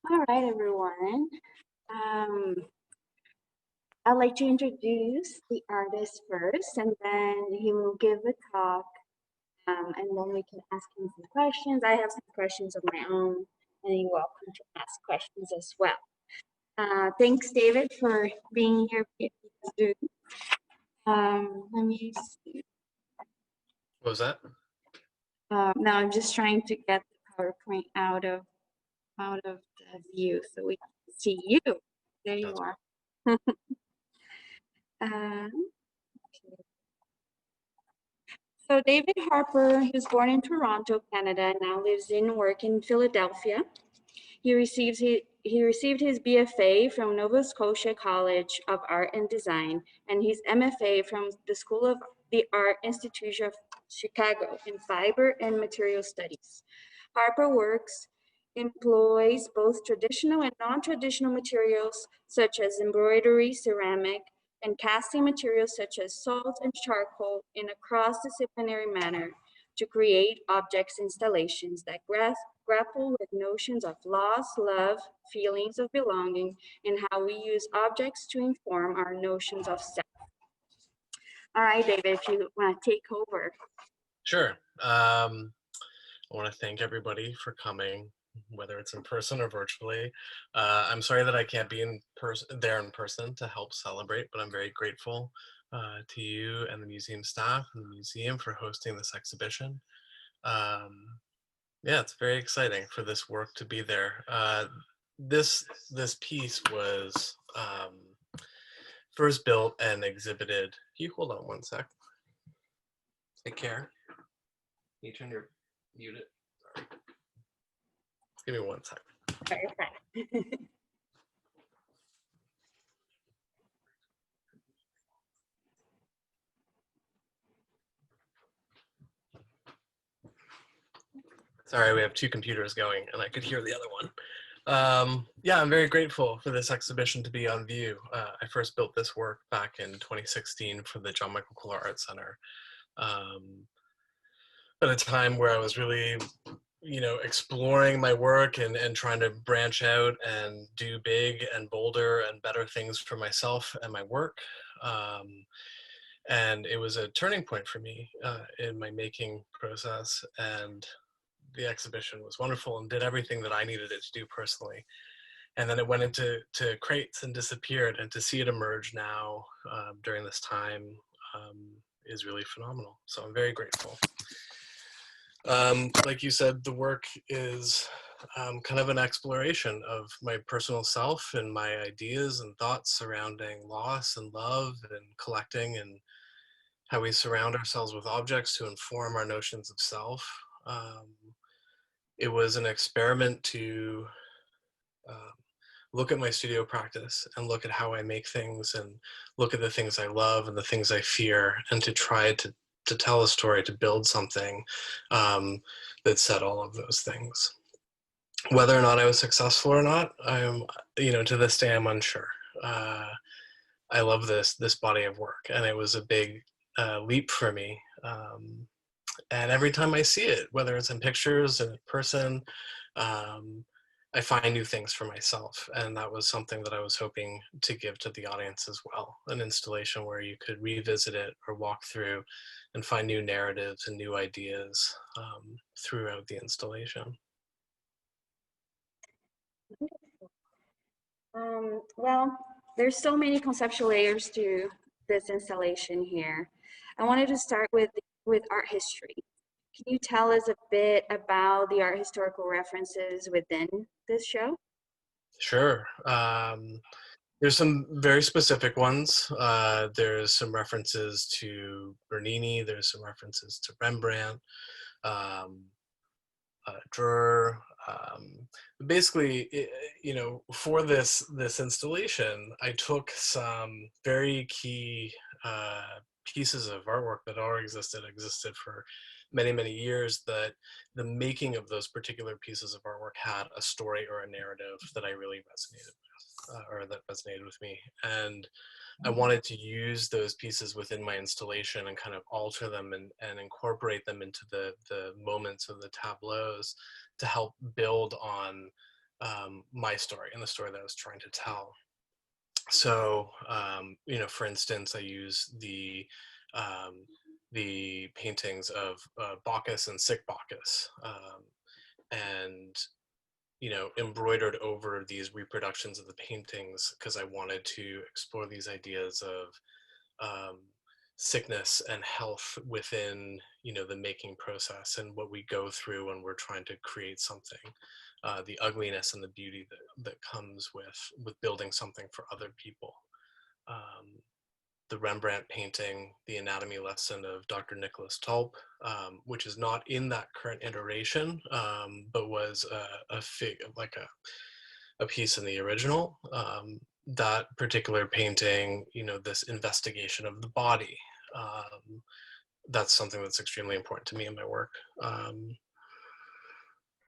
All right, everyone. Um, I'd like to introduce the artist first, and then he will give a talk, and then we can ask him some questions. I have some questions of my own, and you're welcome to ask questions as well. Thanks, David, for being here. Let me see. What was that? Now I'm just trying to get the PowerPoint out of the view so we can see you. There you are. Um, So David Harper, he was born in Toronto, Canada, and now lives and works in Philadelphia. He received his BFA from Nova Scotia College of Art and Design and his MFA from the School of the Art Institute of Chicago in Fiber and Material Studies. Harper works employs both traditional and non-traditional materials such as embroidery, ceramic, and casting materials such as salt and charcoal in a cross-disciplinary manner to create objects installations that grapple with notions of loss, love, feelings of belonging, and how we use objects to inform our notions of self. All right, David, if you want to take over. Sure. I want to thank everybody for coming, whether it's in person or virtually. I'm sorry that I can't be in person to help celebrate, but I'm very grateful to you and the museum staff and the museum for hosting this exhibition. Yeah, it's very exciting for this work to be there. This piece was first built and exhibited. Can you hold on one sec? Take care. Can you turn your mute it? Sorry. Give me one sec. Okay. Sorry, we have two computers going and I could hear the other one. Yeah, I'm very grateful for this exhibition to be on view. I first built this work back in 2016 for the John Michael Kohler Art Center. At a time where I was really, exploring my work and trying to branch out and do big and bolder and better things for myself and my work. And it was a turning point for me in my making process, and the exhibition was wonderful and did everything that I needed it to do personally. And then it went into crates and disappeared, and to see it emerge now during this time is really phenomenal. So I'm very grateful. Like you said, the work is kind of an exploration of my personal self and my ideas and thoughts surrounding loss and love and collecting, and how we surround ourselves with objects to inform our notions of self. It was an experiment to look at my studio practice and look at how I make things and look at the things I love and the things I fear, and to try to tell a story, to build something that said all of those things. Whether or not I was successful or not, I'm, to this day, I'm unsure. I love this body of work, and it was a big leap for me. And every time I see it, whether it's in pictures, in person, I find new things for myself. And that was something that I was hoping to give to the audience as well. An installation where you could revisit it or walk through and find new narratives and new ideas throughout the installation. Well, there's so many conceptual layers to this installation here. I wanted to start with art history. Can you tell us a bit about the art historical references within this show? Sure. There's some very specific ones. There's some references to Bernini. There's some references to Rembrandt, Dürer. Basically, for this installation, I took some very key pieces of artwork that already existed for many years, that the making of those particular pieces of artwork had a story or a narrative that I really resonated with, or that resonated with me. And I wanted to use those pieces within my installation and kind of alter them and incorporate them into the moments of the tableaus to help build on my story and the story that I was trying to tell. So, for instance, I use um, the paintings of Bacchus and sick Bacchus, and embroidered over these reproductions of the paintings because I wanted to explore these ideas of um, sickness and health within the making process and what we go through when we're trying to create something, the ugliness and the beauty that comes with building something for other people. um, the Rembrandt painting, The Anatomy Lesson of Dr. Nicholas Tulp, which is not in that current iteration, but was a piece in the original. That particular painting, this investigation of the body, that's something that's extremely important to me in my work.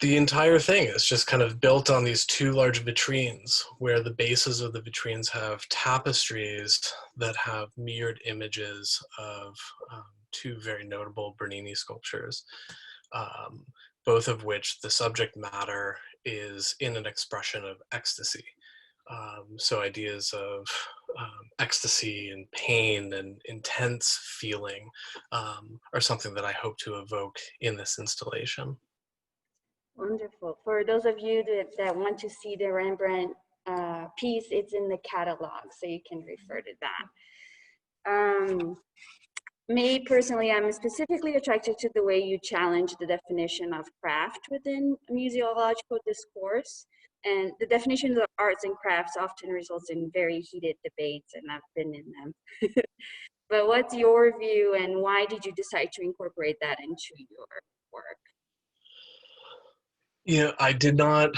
The entire thing is just kind of built on these two large vitrines where the bases of the vitrines have tapestries that have mirrored images of two very notable Bernini sculptures, um, both of which the subject matter is in an expression of ecstasy. So ideas of ecstasy and pain and intense feeling are something that I hope to evoke in this installation. Wonderful. For those of you that want to see the Rembrandt piece, it's in the catalog, so you can refer to that. Me personally, I'm specifically attracted to the way you challenge the definition of craft within museological discourse. And the definition of arts and crafts often results in very heated debates, and I've been in them. But what's your view, and why did you decide to incorporate that into your work? I did not,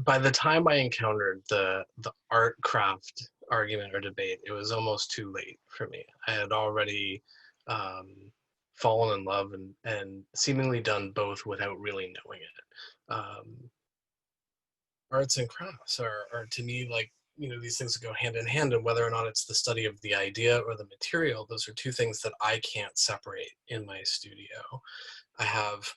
by the time I encountered the art craft argument or debate, it was almost too late for me. I had already fallen in love and seemingly done both without really knowing it. Arts and crafts are to me like, these things that go hand in hand, and whether or not it's the study of the idea or the material, those are two things that I can't separate in my studio. I have,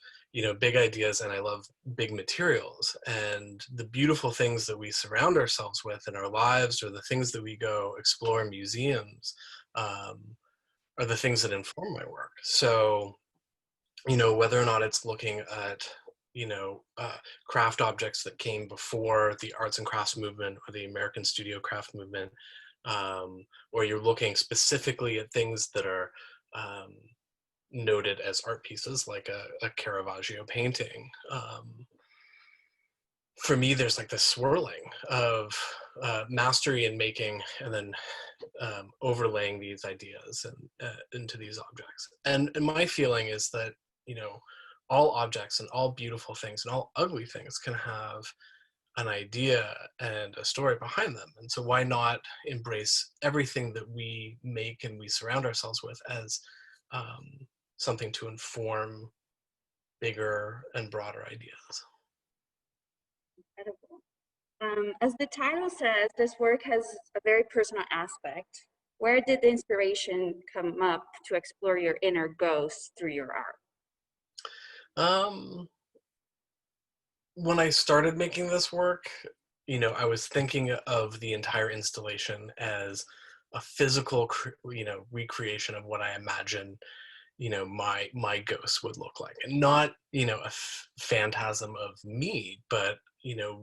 big ideas and I love big materials, and the beautiful things that we surround ourselves with in our lives, or the things that we go explore in museums, um, are the things that inform my work. So, whether or not it's looking at, craft objects that came before the arts and crafts movement or the American studio craft movement, or you're looking specifically at things that are um, noted as art pieces, like a Caravaggio painting. For me, there's like this swirling of mastery in making, and then overlaying these ideas and into these objects. And my feeling is that, all objects and all beautiful things and all ugly things can have an idea and a story behind them. And so why not embrace everything that we make and we surround ourselves with as um, something to inform bigger and broader ideas. Incredible. As the title says, this work has a very personal aspect. Where did the inspiration come up to explore your inner ghost through your art? Um, when I started making this work, I was thinking of the entire installation as a physical, recreation of what I imagine, my ghost would look like, and not, a phantasm of me, but,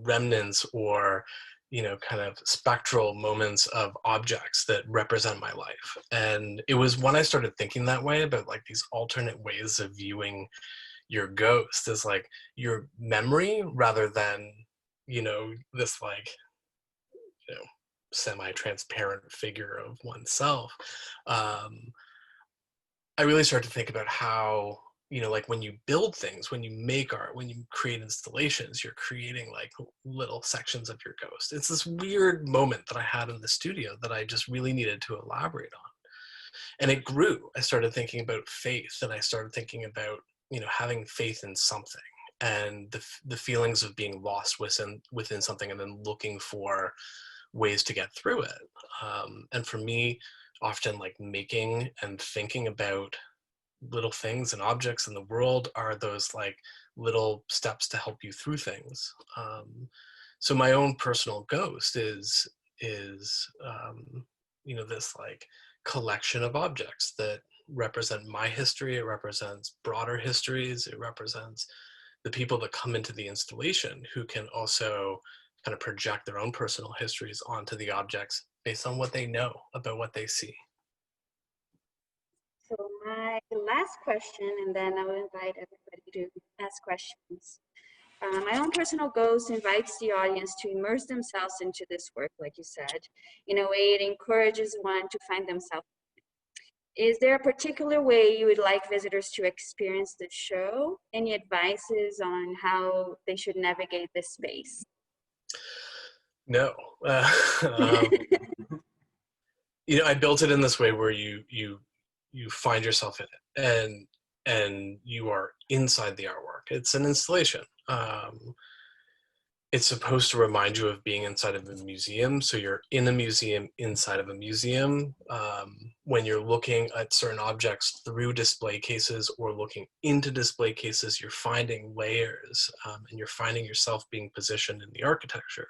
remnants or, kind of spectral moments of objects that represent my life. And it was when I started thinking that way about like these alternate ways of viewing your ghost as like your memory rather than, this like, you know, semi-transparent figure of oneself. Um, I really started to think about how, like when you build things, when you make art, when you create installations, you're creating like little sections of your ghost. It's this weird moment that I had in the studio that I just really needed to elaborate on. And it grew. I started thinking about faith, and I started thinking about, having faith in something, and the feelings of being lost within something, and then looking for ways to get through it. And for me, often like making and thinking about little things and objects in the world are those like little steps to help you through things. So my own personal ghost is this like collection of objects that represent my history. It represents broader histories. It represents the people that come into the installation who can also kind of project their own personal histories onto the objects based on what they know about what they see. So my last question, and then I will invite everybody to ask questions. My own personal ghost invites the audience to immerse themselves into this work, like you said. In a way, it encourages one to find themselves. Is there a particular way you would like visitors to experience the show? Any advices on how they should navigate this space? No. I built it in this way where you find yourself in it, and you are inside the artwork. It's an installation. It's supposed to remind you of being inside of a museum. So you're in a museum inside of a museum. When you're looking at certain objects through display cases or looking into display cases, you're finding layers, and you're finding yourself being positioned in the architecture.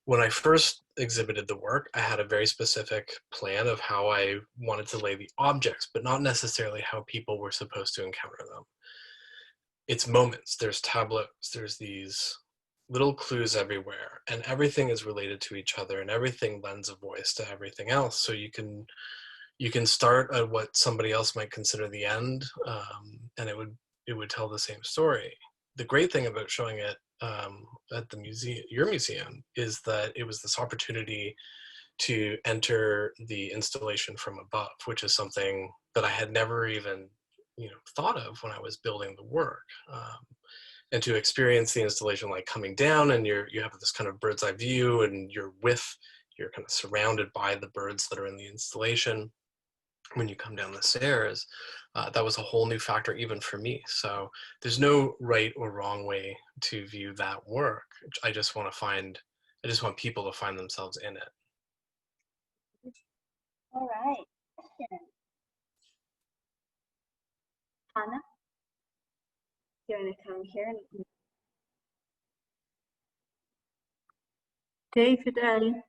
When I first exhibited the work, I had a very specific plan of how I wanted to lay the objects, but not necessarily how people were supposed to encounter them. It's moments, there's tablets, there's these little clues everywhere, and everything is related to each other, and everything lends a voice to everything else. So you can start at what somebody else might consider the end, and it would tell the same story. The great thing about showing it at the museum, your museum, is that it was this opportunity to enter the installation from above, which is something that I had never even thought of when I was building the work. And to experience the installation like coming down, and you have this kind of bird's eye view, and you're kind of surrounded by the birds that are in the installation when you come down the stairs. That was a whole new factor even for me. So there's no right or wrong way to view that work. I just want people to find themselves in it. All right. Question. Hannah, you want to come here? David, I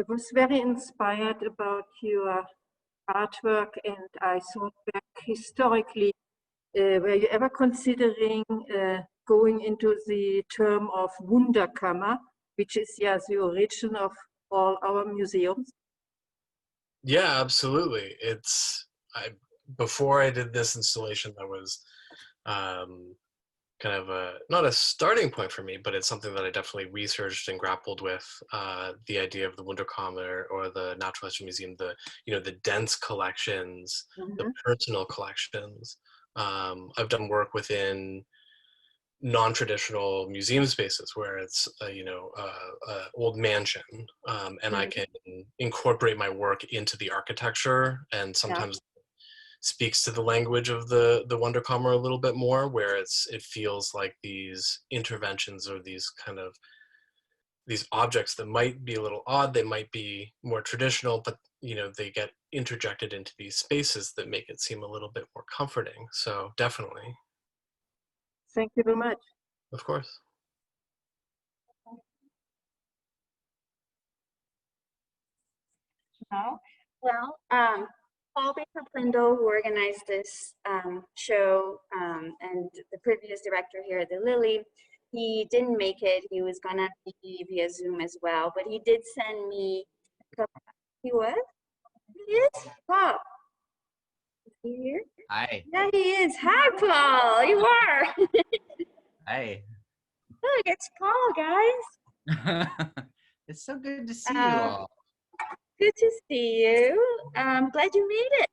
was very inspired about your artwork, and I thought back historically, were you ever considering going into the term of Wunderkammer, which is the origin of all our museums? Yeah, absolutely. Before I did this installation, that was kind of not a starting point for me, but it's something that I definitely researched and grappled with, the idea of the Wunderkammer or the Natural History Museum, the dense collections, the personal collections. I've done work within non-traditional museum spaces where it's a old mansion, and I can incorporate my work into the architecture, and sometimes speaks to the language of the Wunderkammer a little bit more, where it feels like these interventions or these objects that might be a little odd, they might be more traditional, but they get interjected into these spaces that make it seem a little bit more comforting. So definitely. Thank you very much. Of course. No. Well, Paul Baker Prindle, who organized this show, and the previous director here at the Lily, he didn't make it. He was gonna be via Zoom as well, but he did send me. He was? He is? Paul. Is he here? Hi. Yeah, he is. Hi, Paul. You are. Hi. Look, it's Paul, guys. It's so good to see you all. Good to see you. I'm glad you made it.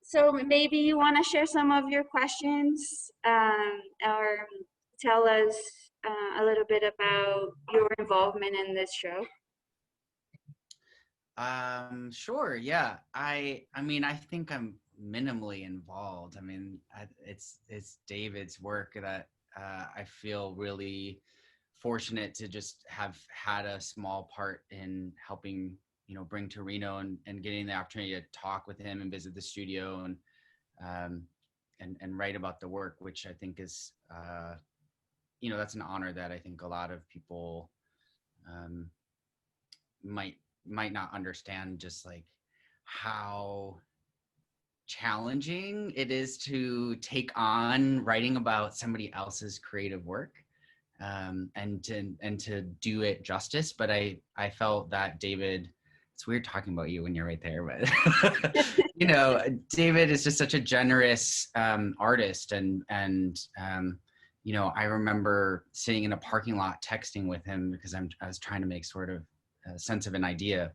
So maybe you want to share some of your questions, or tell us a little bit about your involvement in this show. Sure. Yeah. I mean, I think I'm minimally involved. I mean, it's David's work that I feel really fortunate to just have had a small part in helping, bring to Reno, and getting the opportunity to talk with him and visit the studio. And and write about the work, which I think is, that's an honor that I think a lot of people might not understand, just like how challenging it is to take on writing about somebody else's creative work, and to do it justice. But I felt that David, it's weird talking about you when you're right there, but David is just such a generous artist, and I remember sitting in a parking lot texting with him because I was trying to make sort of a sense of an idea.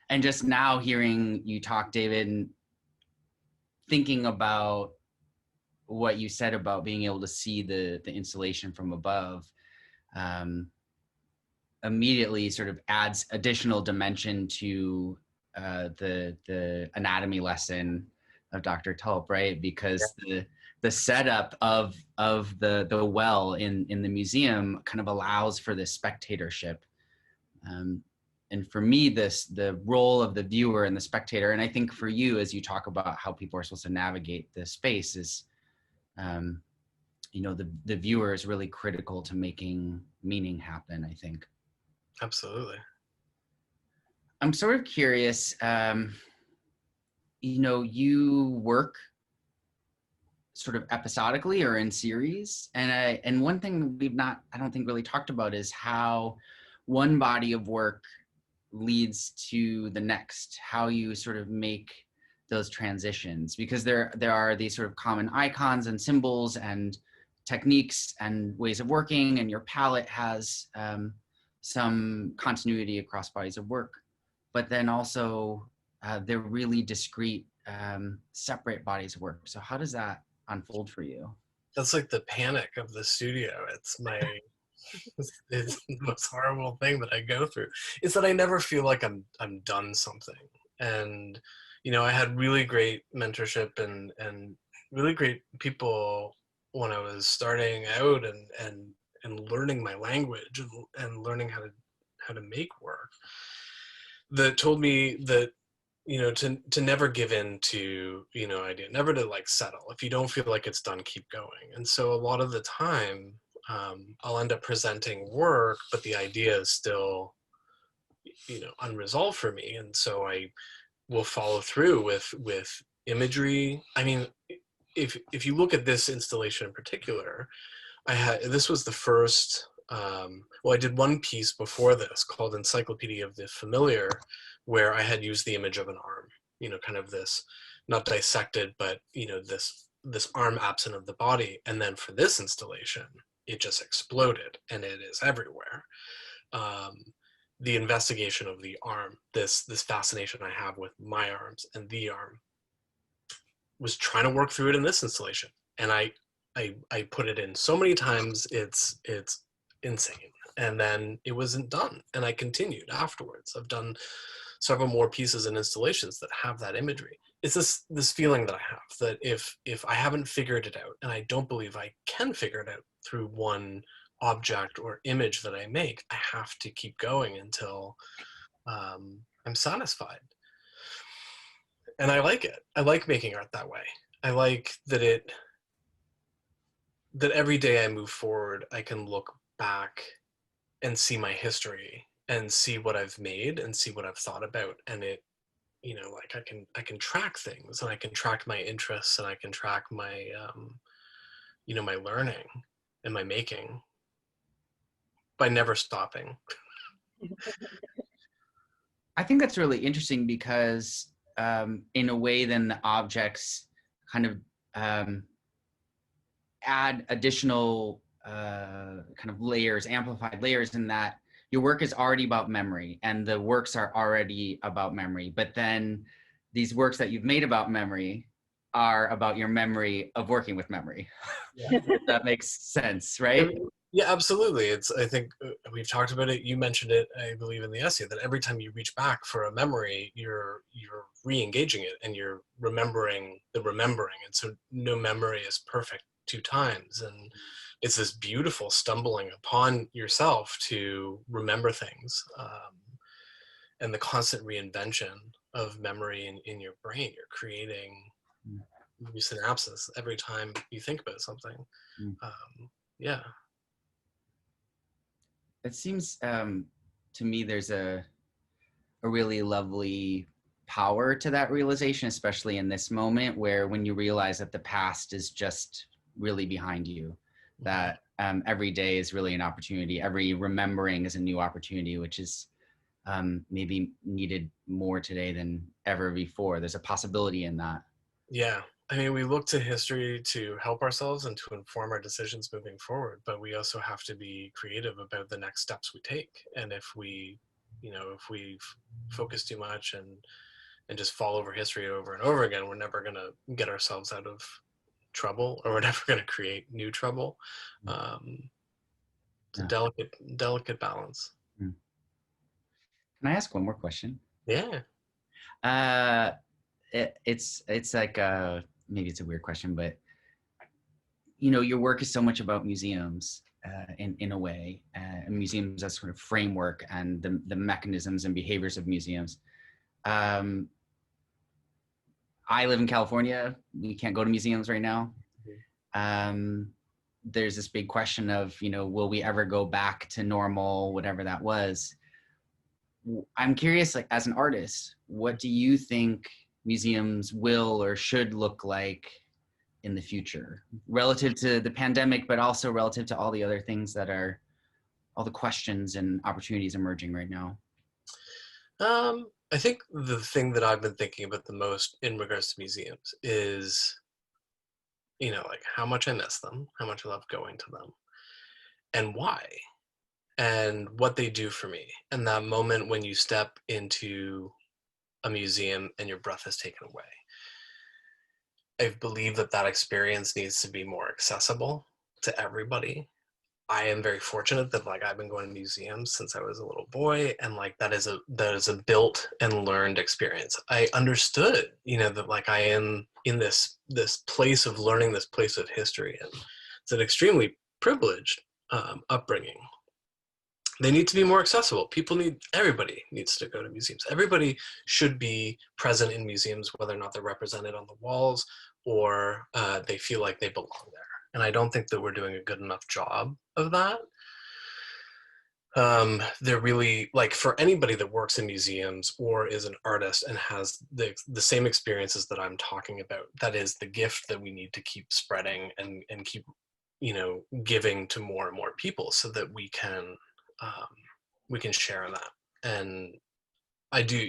And just now hearing you talk, David, and thinking about what you said about being able to see the installation from above, immediately sort of adds additional dimension to the anatomy lesson of Dr. Tulp, right? Because the setup of the well in the museum kind of allows for this spectatorship. And for me, the role of the viewer and the spectator, and I think for you, as you talk about how people are supposed to navigate the space, is, the viewer is really critical to making meaning happen, I think. Absolutely. I'm sort of curious, you work sort of episodically or in series, and one thing I don't think really talked about is how one body of work leads to the next, how you sort of make those transitions, because there are these sort of common icons and symbols and techniques and ways of working, and your palette has some continuity across bodies of work, but then also they're really discrete, separate bodies of work. So how does that unfold for you? That's like the panic of the studio. It's it's the most horrible thing that I go through. It's that I never feel like I'm done something. And I had really great mentorship and really great people when I was starting out and learning my language and learning how to make work, that told me that to never give in to idea, never to like settle. If you don't feel like it's done, keep going. And so a lot of the time, I'll end up presenting work, but the idea is still unresolved for me, and so I will follow through with imagery. I mean, if you look at this installation in particular, this was the first, I did one piece before this called Encyclopedia of the Familiar, where I had used the image of an arm, kind of this, not dissected, but this arm absent of the body. And then for this installation, it just exploded and it is everywhere. The investigation of the arm, this fascination I have with my arms and the arm, was trying to work through it in this installation. And I put it in so many times, it's insane. And then it wasn't done. And I continued afterwards. I've done several more pieces and installations that have that imagery. It's this feeling that I have that if I haven't figured it out, and I don't believe I can figure it out through one object or image that I make, I have to keep going until I'm satisfied. And I like it. I like making art that way. I like that that every day I move forward, I can look back and see my history and see what I've made and see what I've thought about. And it, like I can track things, and I can track my interests, and I can track my, my learning and my making by never stopping. I think that's really interesting because in a way, then the objects kind of add additional kind of layers, amplified layers, in that your work is already about memory and the works are already about memory. But then these works that you've made about memory are about your memory of working with memory. Yeah. If that makes sense, right? Yeah, absolutely. I think we've talked about it. You mentioned it, I believe, in the essay, that every time you reach back for a memory, you're re-engaging it and you're remembering the remembering. And so no memory is perfect two times. And it's this beautiful stumbling upon yourself to remember things, and the constant reinvention of memory in your brain. You're creating new synapses every time you think about something. Mm. Yeah. It seems to me there's a really lovely power to that realization, especially in this moment where when you realize that the past is just really behind you, that every day is really an opportunity. Every remembering is a new opportunity, which is maybe needed more today than ever before. There's a possibility in that. Yeah. I mean, we look to history to help ourselves and to inform our decisions moving forward, but we also have to be creative about the next steps we take. And if we, if we focus too much and just fall over history over and over again, we're never going to get ourselves out of trouble, or we're never going to create new trouble. It's a delicate balance. Can I ask one more question? Yeah. It's like maybe it's a weird question, but your work is so much about museums in a way, museums as sort of framework and the mechanisms and behaviors of museums. I live in California. We can't go to museums right now. There's this big question of, will we ever go back to normal, whatever that was? I'm curious, like, as an artist, what do you think museums will or should look like in the future relative to the pandemic, but also relative to all the other things that are, all the questions and opportunities emerging right now? I think the thing that I've been thinking about the most in regards to museums is, like how much I miss them, how much I love going to them, and why, and what they do for me. And that moment when you step into a museum and your breath is taken away. I believe that experience needs to be more accessible to everybody. I am very fortunate that I've been going to museums since I was a little boy, and that is a built and learned experience. I understood, that I am in this place of learning, this place of history, and it's an extremely privileged upbringing. They need to be more accessible. Everybody needs to go to museums. Everybody should be present in museums, whether or not they're represented on the walls or they feel like they belong there. And I don't think that we're doing a good enough job of that. They're really, for anybody that works in museums or is an artist and has the same experiences that I'm talking about, that is the gift that we need to keep spreading and keep, giving to more and more people so that we can share in that. And I do,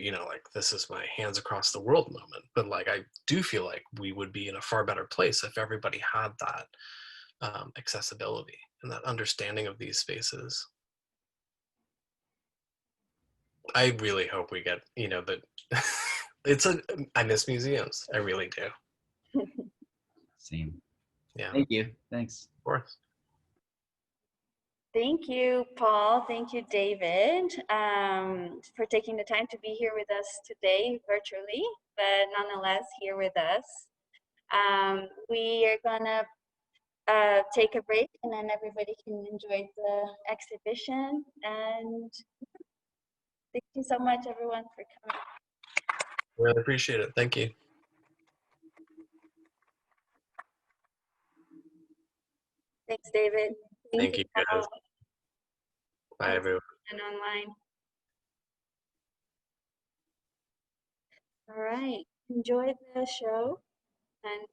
this is my hands across the world moment, but I do feel like we would be in a far better place if everybody had that accessibility and that understanding of these spaces. I really hope we get, that I miss museums. I really do. Same. Yeah. Thank you. Thanks. Of course. Thank you, Paul. Thank you, David, for taking the time to be here with us today virtually, but nonetheless here with us. We are gonna take a break and then everybody can enjoy the exhibition. And thank you so much, everyone, for coming. Really appreciate it. Thank you. Thanks, David. Thank you, guys. Paul. Bye, everyone. And online. All right. Enjoy the show and